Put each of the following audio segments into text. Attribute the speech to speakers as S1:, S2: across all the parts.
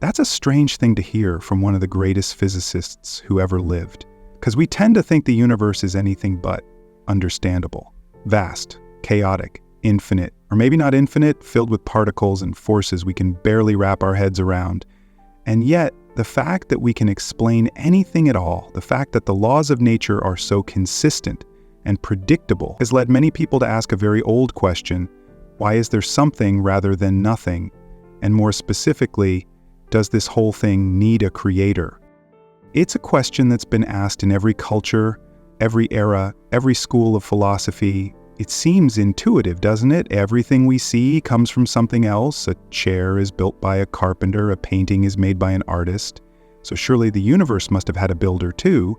S1: That's a strange thing to hear from one of the greatest physicists who ever lived, because we tend to think the universe is anything but understandable, vast, chaotic, infinite, or maybe not infinite, filled with particles and forces we can barely wrap our heads around. And yet, the fact that we can explain anything at all, the fact that the laws of nature are so consistent and predictable, has led many people to ask a very old question: why is there something rather than nothing? And more specifically, does this whole thing need a creator? It's a question that's been asked in every culture, every era, every school of philosophy. It seems intuitive, doesn't it? Everything we see comes from something else. A chair is built by a carpenter, a painting is made by an artist. So surely the universe must have had a builder too.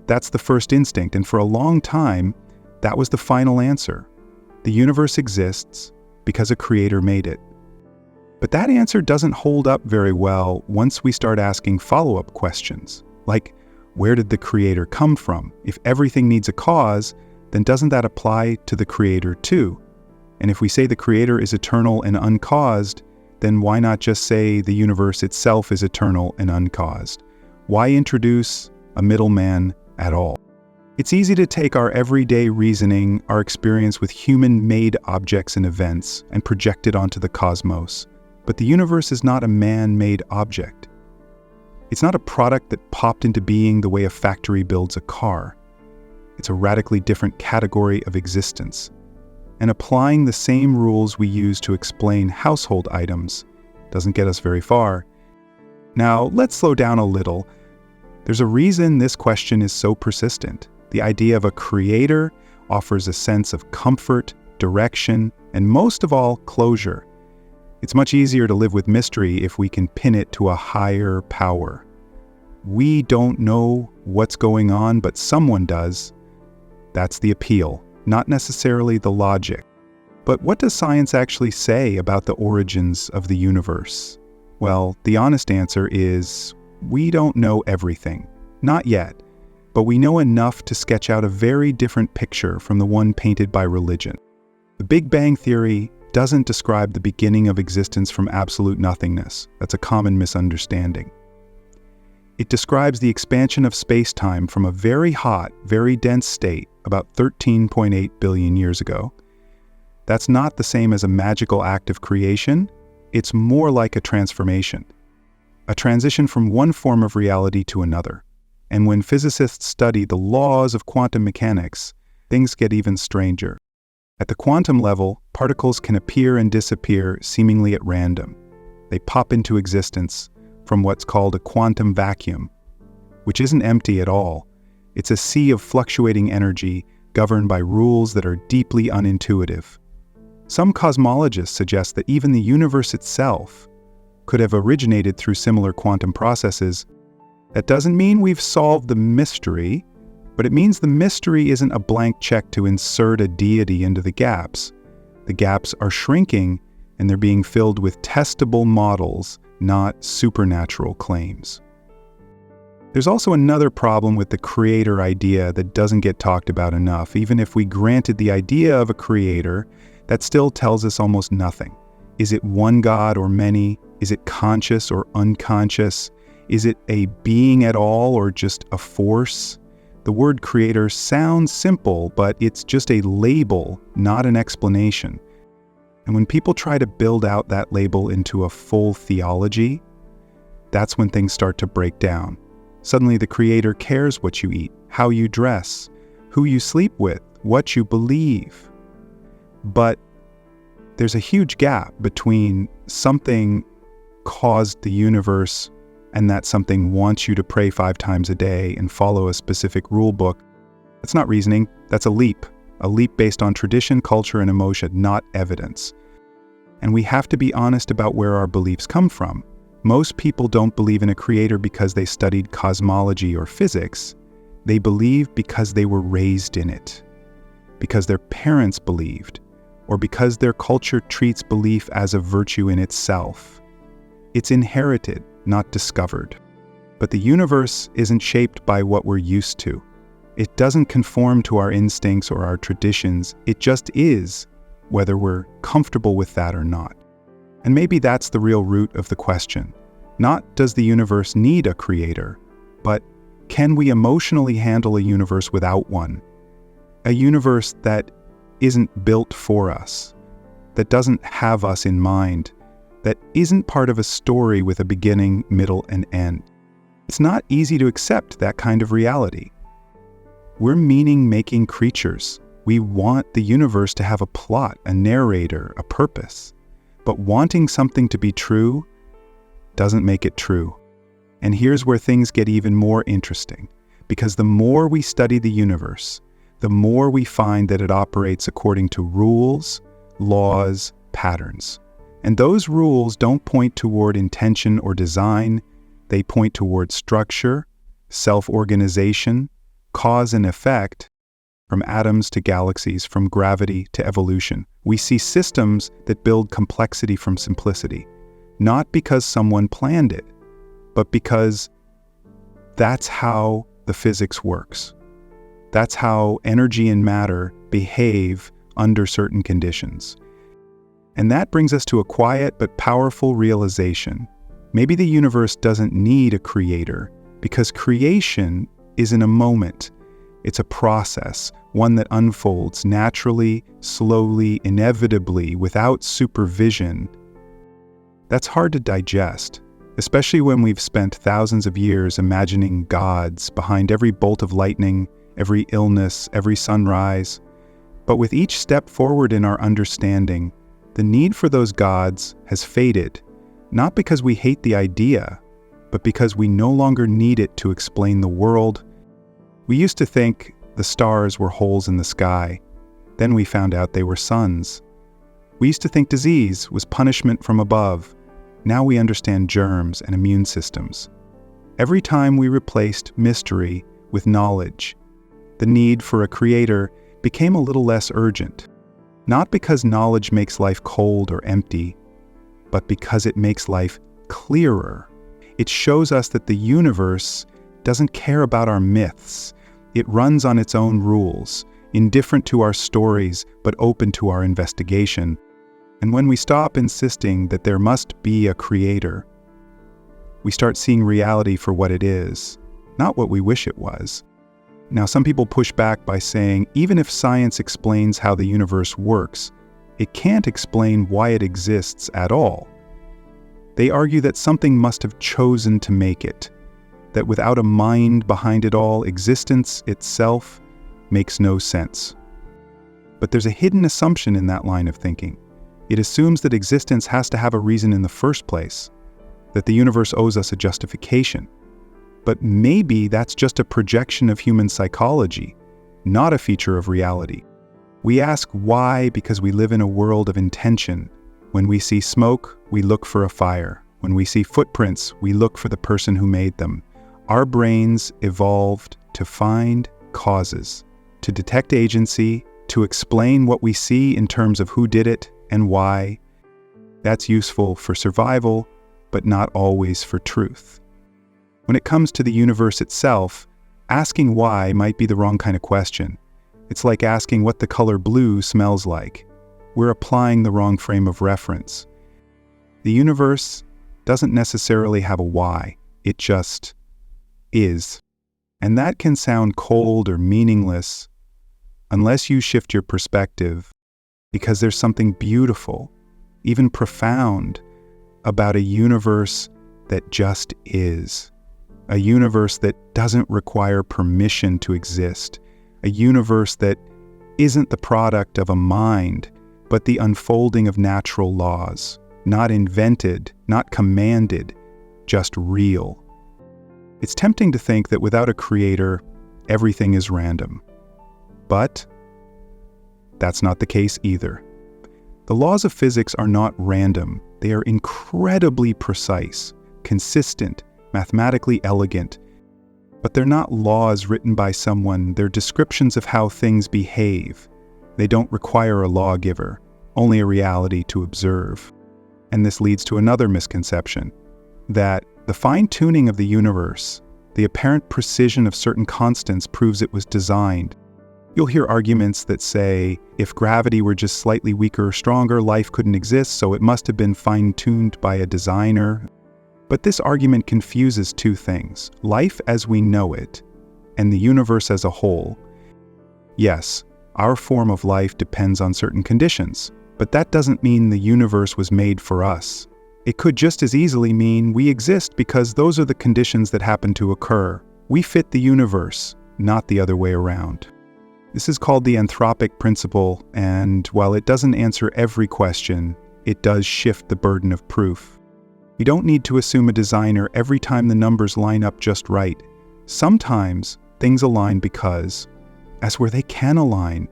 S1: That's the first instinct, and for a long time, that was the final answer. The universe exists because a creator made it. But that answer doesn't hold up very well once we start asking follow-up questions, like, where did the creator come from? If everything needs a cause, then doesn't that apply to the creator too? And if we say the creator is eternal and uncaused, then why not just say the universe itself is eternal and uncaused? Why introduce a middleman at all? It's easy to take our everyday reasoning, our experience with human-made objects and events, and project it onto the cosmos. But the universe is not a man-made object. It's not a product that popped into being the way a factory builds a car. It's a radically different category of existence. And applying the same rules we use to explain household items doesn't get us very far. Now, let's slow down a little. There's a reason this question is so persistent. The idea of a creator offers a sense of comfort, direction, and most of all, closure. It's much easier to live with mystery if we can pin it to a higher power. We don't know what's going on, but someone does. That's the appeal, not necessarily the logic. But what does science actually say about the origins of the universe? Well, the honest answer is, we don't know everything. Not yet. But we know enough to sketch out a very different picture from the one painted by religion. The Big Bang Theory doesn't describe the beginning of existence from absolute nothingness. That's a common misunderstanding. It describes the expansion of space-time from a very hot, very dense state about 13.8 billion years ago. That's not the same as a magical act of creation. It's more like a transformation. A transition from one form of reality to another. And when physicists study the laws of quantum mechanics, things get even stranger. At the quantum level, particles can appear and disappear seemingly at random. They pop into existence from what's called a quantum vacuum, which isn't empty at all. It's a sea of fluctuating energy governed by rules that are deeply unintuitive. Some cosmologists suggest that even the universe itself could have originated through similar quantum processes. That doesn't mean we've solved the mystery, but it means the mystery isn't a blank check to insert a deity into the gaps. The gaps are shrinking, and they're being filled with testable models, not supernatural claims. There's also another problem with the creator idea that doesn't get talked about enough. Even if we granted the idea of a creator, that still tells us almost nothing. Is it one God or many? Is it conscious or unconscious? Is it a being at all or just a force? The word creator sounds simple, but it's just a label, not an explanation. And when people try to build out that label into a full theology, that's when things start to break down. Suddenly the creator cares what you eat, how you dress, who you sleep with, what you believe. But there's a huge gap between something caused the universe and that something wants you to pray 5 times a day and follow a specific rule book. That's not reasoning, that's a leap based on tradition, culture, and emotion, not evidence. And we have to be honest about where our beliefs come from. Most people don't believe in a creator because they studied cosmology or physics. They believe because they were raised in it, because their parents believed, or because their culture treats belief as a virtue in itself. It's inherited, not discovered. But the universe isn't shaped by what we're used to. It doesn't conform to our instincts or our traditions. It just is, whether we're comfortable with that or not. And maybe that's the real root of the question. Not does the universe need a creator, but can we emotionally handle a universe without one? A universe that isn't built for us, that doesn't have us in mind, that isn't part of a story with a beginning, middle, and end. It's not easy to accept that kind of reality. We're meaning-making creatures. We want the universe to have a plot, a narrator, a purpose. But wanting something to be true doesn't make it true. And here's where things get even more interesting, because the more we study the universe, the more we find that it operates according to rules, laws, patterns. And those rules don't point toward intention or design, they point toward structure, self-organization, cause and effect, from atoms to galaxies, from gravity to evolution. We see systems that build complexity from simplicity, not because someone planned it, but because that's how the physics works. That's how energy and matter behave under certain conditions. And that brings us to a quiet but powerful realization. Maybe the universe doesn't need a creator, because creation isn't a moment. It's a process, one that unfolds naturally, slowly, inevitably, without supervision. That's hard to digest, especially when we've spent thousands of years imagining gods behind every bolt of lightning, every illness, every sunrise. But with each step forward in our understanding, the need for those gods has faded, not because we hate the idea, but because we no longer need it to explain the world. We used to think the stars were holes in the sky. Then we found out they were suns. We used to think disease was punishment from above. Now we understand germs and immune systems. Every time we replaced mystery with knowledge, the need for a creator became a little less urgent. Not because knowledge makes life cold or empty, but because it makes life clearer. It shows us that the universe doesn't care about our myths. It runs on its own rules, indifferent to our stories, but open to our investigation. And when we stop insisting that there must be a creator, we start seeing reality for what it is, not what we wish it was. Now, some people push back by saying, even if science explains how the universe works, it can't explain why it exists at all. They argue that something must have chosen to make it, that without a mind behind it all, existence itself makes no sense. But there's a hidden assumption in that line of thinking. It assumes that existence has to have a reason in the first place, that the universe owes us a justification. But maybe that's just a projection of human psychology, not a feature of reality. We ask why because we live in a world of intention. When we see smoke, we look for a fire. When we see footprints, we look for the person who made them. Our brains evolved to find causes, to detect agency, to explain what we see in terms of who did it and why. That's useful for survival, but not always for truth. When it comes to the universe itself, asking why might be the wrong kind of question. It's like asking what the color blue smells like. We're applying the wrong frame of reference. The universe doesn't necessarily have a why, it just is. And that can sound cold or meaningless unless you shift your perspective, because there's something beautiful, even profound, about a universe that just is. A universe that doesn't require permission to exist. A universe that isn't the product of a mind, but the unfolding of natural laws. Not invented, not commanded, just real. It's tempting to think that without a creator, everything is random. But that's not the case either. The laws of physics are not random. They are incredibly precise, consistent, mathematically elegant. But they're not laws written by someone, they're descriptions of how things behave. They don't require a lawgiver, only a reality to observe. And this leads to another misconception, that the fine-tuning of the universe, the apparent precision of certain constants proves it was designed. You'll hear arguments that say, if gravity were just slightly weaker or stronger, life couldn't exist, so it must have been fine-tuned by a designer. But this argument confuses two things: life as we know it and the universe as a whole. Yes, our form of life depends on certain conditions, but that doesn't mean the universe was made for us. It could just as easily mean we exist because those are the conditions that happen to occur. We fit the universe, not the other way around. This is called the anthropic principle, and while it doesn't answer every question, it does shift the burden of proof. We don't need to assume a designer every time the numbers line up just right. Sometimes things align because, as where they can align,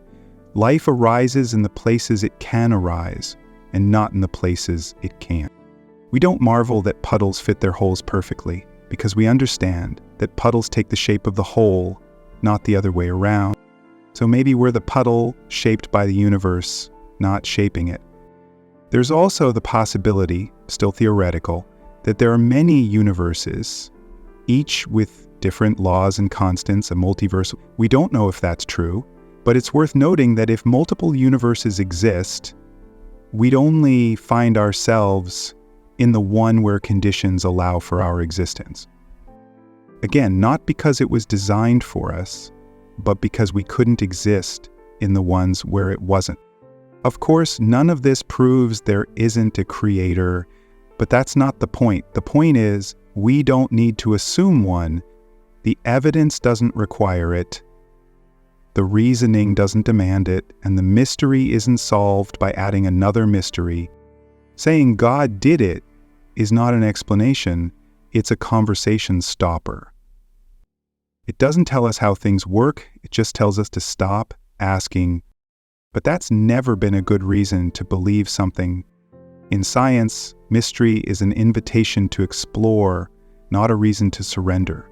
S1: life arises in the places it can arise, and not in the places it can't. We don't marvel that puddles fit their holes perfectly, because we understand that puddles take the shape of the hole, not the other way around. So maybe we're the puddle shaped by the universe, not shaping it. There's also the possibility, still theoretical, that there are many universes, each with different laws and constants, a multiverse. We don't know if that's true, but it's worth noting that if multiple universes exist, we'd only find ourselves in the one where conditions allow for our existence. Again, not because it was designed for us, but because we couldn't exist in the ones where it wasn't. Of course, none of this proves there isn't a creator, but that's not the point. The point is, we don't need to assume one. The evidence doesn't require it. The reasoning doesn't demand it, and the mystery isn't solved by adding another mystery. Saying God did it is not an explanation, it's a conversation stopper. It doesn't tell us how things work, it just tells us to stop asking. But that's never been a good reason to believe something. In science, mystery is an invitation to explore, not a reason to surrender.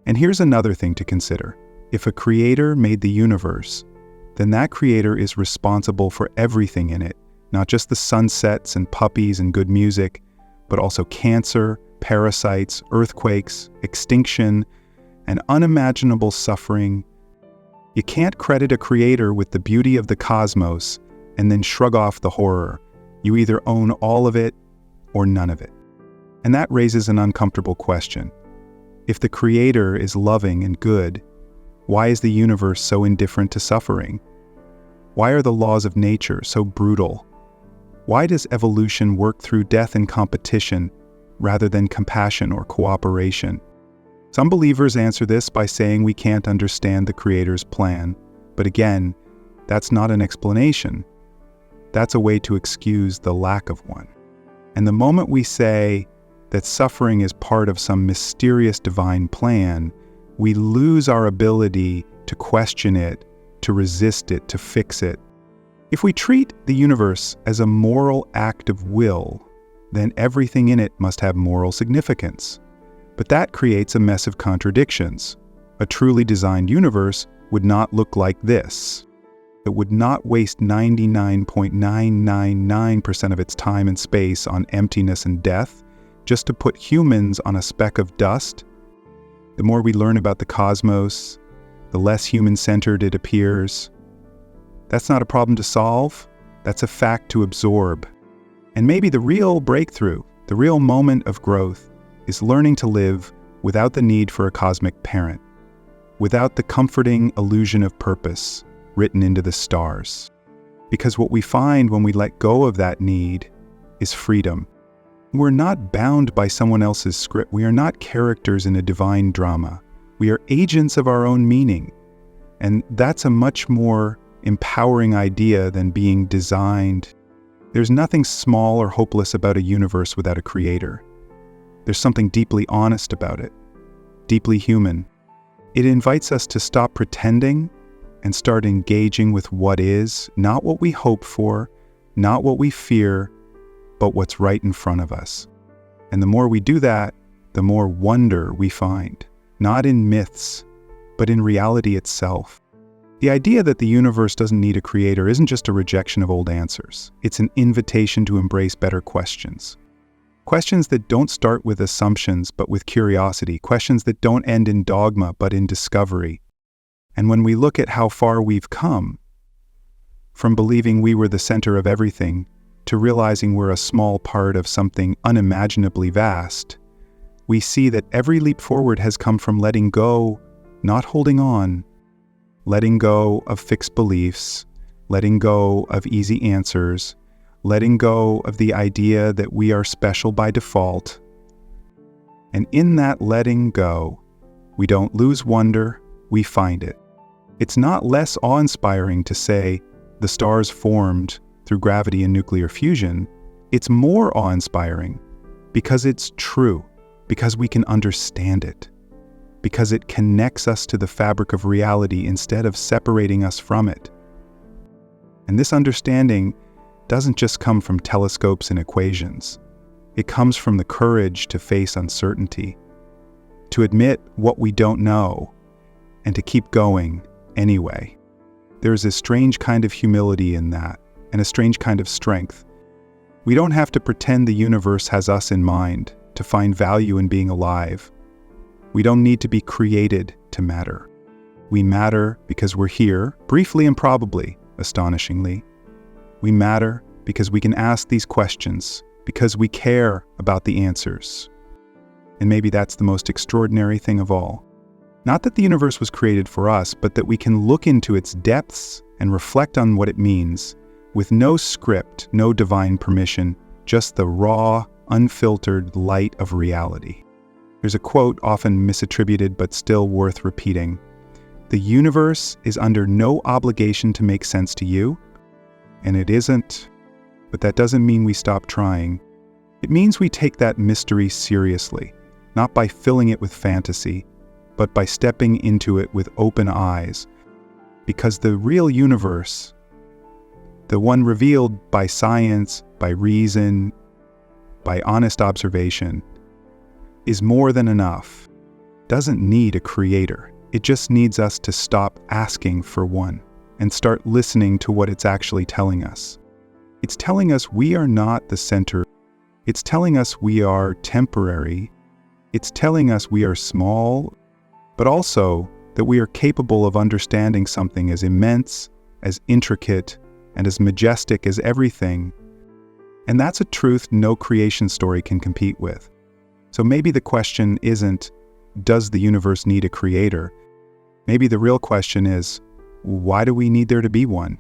S1: And here's another thing to consider. If a creator made the universe, then that creator is responsible for everything in it, not just the sunsets and puppies and good music, but also cancer, parasites, earthquakes, extinction, and unimaginable suffering. You can't credit a creator with the beauty of the cosmos and then shrug off the horror. You either own all of it or none of it. And that raises an uncomfortable question. If the creator is loving and good, why is the universe so indifferent to suffering? Why are the laws of nature so brutal? Why does evolution work through death and competition rather than compassion or cooperation? Some believers answer this by saying we can't understand the Creator's plan. But again, that's not an explanation. That's a way to excuse the lack of one. And the moment we say that suffering is part of some mysterious divine plan, we lose our ability to question it, to resist it, to fix it. If we treat the universe as a moral act of will, then everything in it must have moral significance. But that creates a mess of contradictions. A truly designed universe would not look like this. It would not waste 99.999% of its time and space on emptiness and death just to put humans on a speck of dust. The more we learn about the cosmos, the less human-centered it appears. That's not a problem to solve, that's a fact to absorb. And maybe the real breakthrough, the real moment of growth, is learning to live without the need for a cosmic parent, without the comforting illusion of purpose written into the stars. Because what we find when we let go of that need is freedom. We're not bound by someone else's script. We are not characters in a divine drama. We are agents of our own meaning. And that's a much more empowering idea than being designed. There's nothing small or hopeless about a universe without a creator. There's something deeply honest about it, deeply human. It invites us to stop pretending and start engaging with what is, not what we hope for, not what we fear, but what's right in front of us. And the more we do that, the more wonder we find, not in myths, but in reality itself. The idea that the universe doesn't need a creator isn't just a rejection of old answers. It's an invitation to embrace better questions. Questions that don't start with assumptions, but with curiosity. Questions that don't end in dogma, but in discovery. And when we look at how far we've come, from believing we were the center of everything, to realizing we're a small part of something unimaginably vast, we see that every leap forward has come from letting go, not holding on, letting go of fixed beliefs, letting go of easy answers, letting go of the idea that we are special by default. And in that letting go, we don't lose wonder, we find it. It's not less awe-inspiring to say the stars formed through gravity and nuclear fusion. It's more awe-inspiring because it's true, because we can understand it, because it connects us to the fabric of reality instead of separating us from it. And this understanding doesn't just come from telescopes and equations. It comes from the courage to face uncertainty, to admit what we don't know, and to keep going anyway. There's a strange kind of humility in that, and a strange kind of strength. We don't have to pretend the universe has us in mind to find value in being alive. We don't need to be created to matter. We matter because we're here, briefly and probably, astonishingly. We matter because we can ask these questions, because we care about the answers. And maybe that's the most extraordinary thing of all. Not that the universe was created for us, but that we can look into its depths and reflect on what it means, with no script, no divine permission, just the raw, unfiltered light of reality. There's a quote often misattributed but still worth repeating. The universe is under no obligation to make sense to you, and it isn't, but that doesn't mean we stop trying. It means we take that mystery seriously, not by filling it with fantasy, but by stepping into it with open eyes. Because the real universe, the one revealed by science, by reason, by honest observation, is more than enough. Doesn't need a creator. It just needs us to stop asking for one and start listening to what it's actually telling us. It's telling us we are not the center. It's telling us we are temporary. It's telling us we are small, but also that we are capable of understanding something as immense, as intricate, and as majestic as everything. And that's a truth no creation story can compete with. So maybe the question isn't, does the universe need a creator? Maybe the real question is, why do we need there to be one?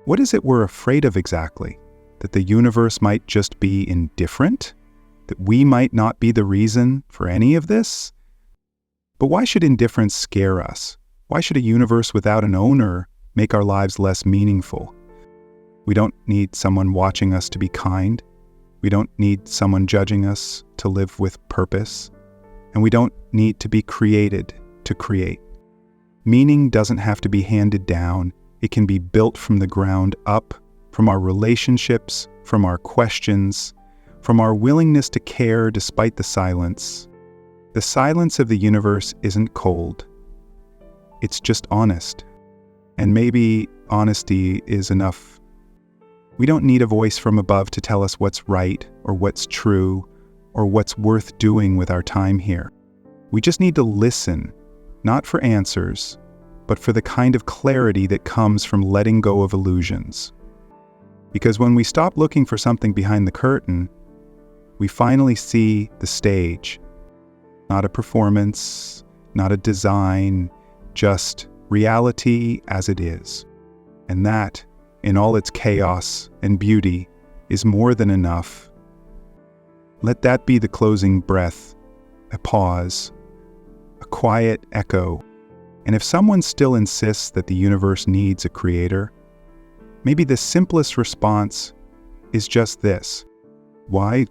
S1: What is it we're afraid of exactly? That the universe might just be indifferent? That we might not be the reason for any of this? But why should indifference scare us? Why should a universe without an owner make our lives less meaningful? We don't need someone watching us to be kind. We don't need someone judging us to live with purpose. And we don't need to be created to create. Meaning doesn't have to be handed down. It can be built from the ground up, from our relationships, from our questions, from our willingness to care despite the silence. The silence of the universe isn't cold. It's just honest. And maybe honesty is enough. We don't need a voice from above to tell us what's right or what's true or what's worth doing with our time here. We just need to listen, not for answers, but for the kind of clarity that comes from letting go of illusions. Because when we stop looking for something behind the curtain, we finally see the stage. Not a performance, not a design, just reality as it is. And that, in all its chaos and beauty, is more than enough. Let that be the closing breath, a pause, a quiet echo. And if someone still insists that the universe needs a creator, maybe the simplest response is just this. Why